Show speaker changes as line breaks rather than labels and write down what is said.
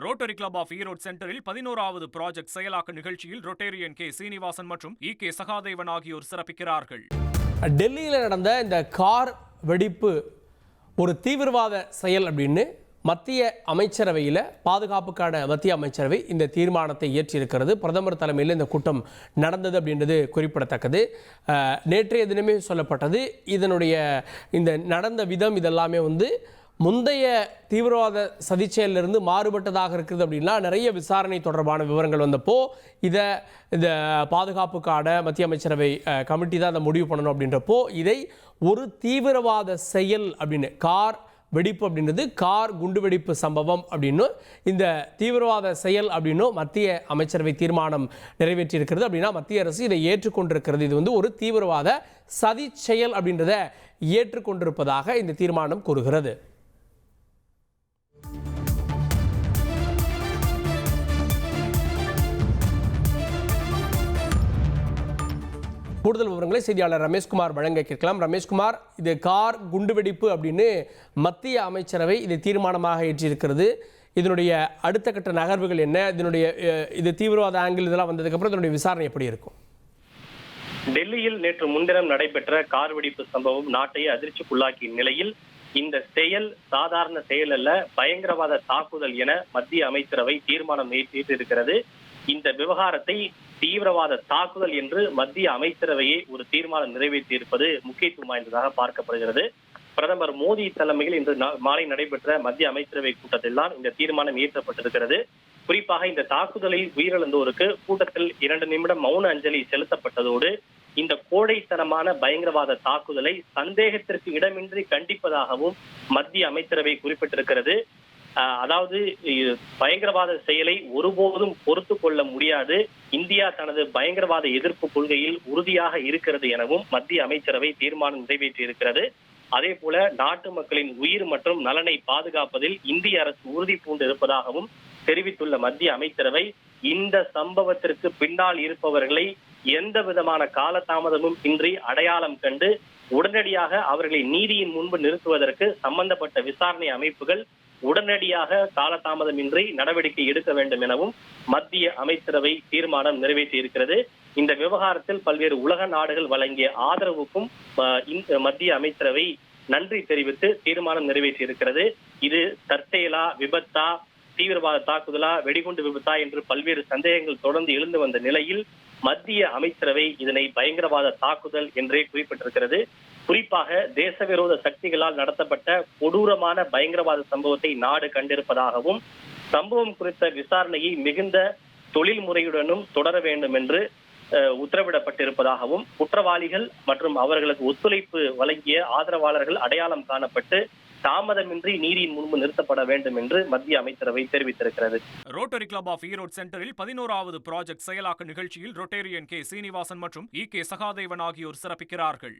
Rotary club of Erode சென்டரில் 11வது project செயலாக்க நிகழ்ச்சியில் ரொட்டேரியன் கே சீனிவாசன் மற்றும் கே சகாதேவன் ஆகியோர் சிறப்பிக்கிறார்கள்.
டெல்லியில் நடந்த இந்த கார் வெடிப்பு ஒரு தீவிரவாத செயல் அப்படின்னு மத்திய அமைச்சரவையில் பாதுகாப்புக்கான மத்திய அமைச்சரவை இந்த தீர்மானத்தை இயற்றியிருக்கிறது. பிரதமர் தலைமையில் இந்த கூட்டம் நடந்தது அப்படின்றது குறிப்பிடத்தக்கது. நேற்றைய தினமே சொல்லப்பட்டது. இதனுடைய இந்த நடந்த விதம் இதெல்லாமே முந்தைய தீவிரவாத சதிச்செயலிருந்து மாறுபட்டதாக இருக்குது அப்படின்னா நிறைய விசாரணை தொடர்பான விவரங்கள் வந்தப்போ இந்த பாதுகாப்புக்கான மத்திய அமைச்சரவை கமிட்டி தான் அதை முடிவு பண்ணணும் அப்படின்றப்போ இதை ஒரு தீவிரவாத செயல் அப்படின்னு கார் வெடிப்பு அப்படின்றது கார் குண்டுவெடிப்பு சம்பவம் அப்படின்னு இந்த தீவிரவாத செயல் அப்படின்னும் மத்திய அமைச்சரவை தீர்மானம் நிறைவேற்றியிருக்கிறது. அப்படின்னா மத்திய அரசு இதை ஏற்றுக்கொண்டிருக்கிறது. இது ஒரு தீவிரவாத சதி செயல் அப்படின்றத ஏற்றுக்கொண்டிருப்பதாக இந்த தீர்மானம் கூறுகிறது. கூடுதல் விவரங்களை செய்தியாளர் ரமேஷ்குமார் வழங்க கேட்கலாம். ரமேஷ்குமார், இது கார் குண்டுவெடிப்பு அப்படின்னு மத்திய அமைச்சரவை இது தீர்மானமாக ஏற்றியிருக்கிறது. இதனுடைய அடுத்த கட்ட நகர்வுகள் என்ன? இது தீவிரவாத ஆங்கிள் இதெல்லாம் வந்ததுக்கப்புறம் இதனுடைய விசாரணை எப்படி இருக்கும்?
டெல்லியில் நேற்று முன்தினம் நடைபெற்ற கார் வெடிப்பு சம்பவம் நாட்டை அதிர்ச்சிக்குள்ளாக்கிய நிலையில் இந்த செயல் சாதாரண செயல் அல்ல, பயங்கரவாத தாக்குதல் என மத்திய அமைச்சரவை தீர்மானம் ஏற்றிருக்கிறது. இந்த விவகாரத்தை தீவிரவாத தாக்குதல் என்று மத்திய அமைச்சரவையை ஒரு தீர்மானம் நிறைவேற்றியிருப்பது முக்கியத்துவம் வாய்ந்ததாக பார்க்கப்படுகிறது. பிரதமர் மோடி தலைமையில் இன்று மாலை நடைபெற்ற மத்திய அமைச்சரவை கூட்டத்தில் தான் இந்த தீர்மானம் இயற்றப்பட்டிருக்கிறது. குறிப்பாக இந்த தாக்குதலில் உயிரிழந்தோருக்கு கூட்டத்தில் 2 நிமிடம் மௌன அஞ்சலி செலுத்தப்பட்டதோடு இந்த கோடைத்தனமான பயங்கரவாத தாக்குதலை சந்தேகத்திற்கு இடமின்றி கண்டிப்பதாகவும் மத்திய அமைச்சரவை குறிப்பிட்டிருக்கிறது. அதாவது பயங்கரவாத செயலை ஒருபோதும் பொறுத்து கொள்ள முடியாது, இந்தியா தனது பயங்கரவாத எதிர்ப்பு கொள்கையில் உறுதியாக இருக்கிறது எனவும் மத்திய அமைச்சரவை தீர்மானம் நிறைவேற்றியிருக்கிறது. அதே போல நாட்டு மக்களின் உயிர் மற்றும் நலனை பாதுகாப்பதில் இந்திய அரசு உறுதி பூண்டு இருப்பதாகவும் தெரிவித்துள்ள மத்திய அமைச்சரவை இந்த சம்பவத்திற்கு பின்னால் இருப்பவர்களை எந்த விதமான காலதாமதமும் இன்றி அடையாளம் கண்டு உடனடியாக அவர்களை நீதியின் முன்பு நிறுத்துவதற்கு சம்பந்தப்பட்ட விசாரணை அமைப்புகள் உடனடியாக காலதாமதமின்றி நடவடிக்கை எடுக்க வேண்டும் எனவும் மத்திய அமைச்சரவை தீர்மானம் நிறைவேற்றியிருக்கிறது. இந்த விவகாரத்தில் பல்வேறு உலக நாடுகள் வழங்கிய ஆதரவுக்கும் மத்திய அமைச்சரவை நன்றி தெரிவித்து தீர்மானம் நிறைவேற்றியிருக்கிறது. இது தற்செயலா, விபத்தா, தீவிரவாத தாக்குதலா, வெடிகுண்டு விபத்தா என்று பல்வேறு சந்தேகங்கள் தொடர்ந்து எழுந்து வந்த நிலையில் மத்திய அமைச்சரவை இதனை பயங்கரவாத தாக்குதல் என்றே குறிப்பிட்டிருக்கிறது. குறிப்பாக தேசவிரோத சக்திகளால் நடத்தப்பட்ட கொடூரமான பயங்கரவாத சம்பவத்தை நாடு கண்டிருப்பதாகவும் சம்பவம் குறித்த விசாரணையை மிகுந்த தொழில் முறையுடனும் தொடர வேண்டும் என்று உத்தரவிடப்பட்டிருப்பதாகவும் குற்றவாளிகள் மற்றும் அவர்களுக்கு ஒத்துழைப்பு வழங்கிய ஆதரவாளர்கள் அடையாளம் காணப்பட்டு தாமதமின்றி நீதியின் முன்பு நிறுத்தப்பட வேண்டும் என்று மத்திய அமைச்சரவை தெரிவித்திருக்கிறது.
ரோட்டரி கிளப் ஆஃப் ஈரோடு சென்டரில் 11வது ப்ராஜெக்ட் செயலாக்க நிகழ்ச்சியில் ரொட்டேரியன் கே சீனிவாசன் மற்றும் கே சகாதேவன் ஆகியோர் சிறப்பிக்கிறார்கள்.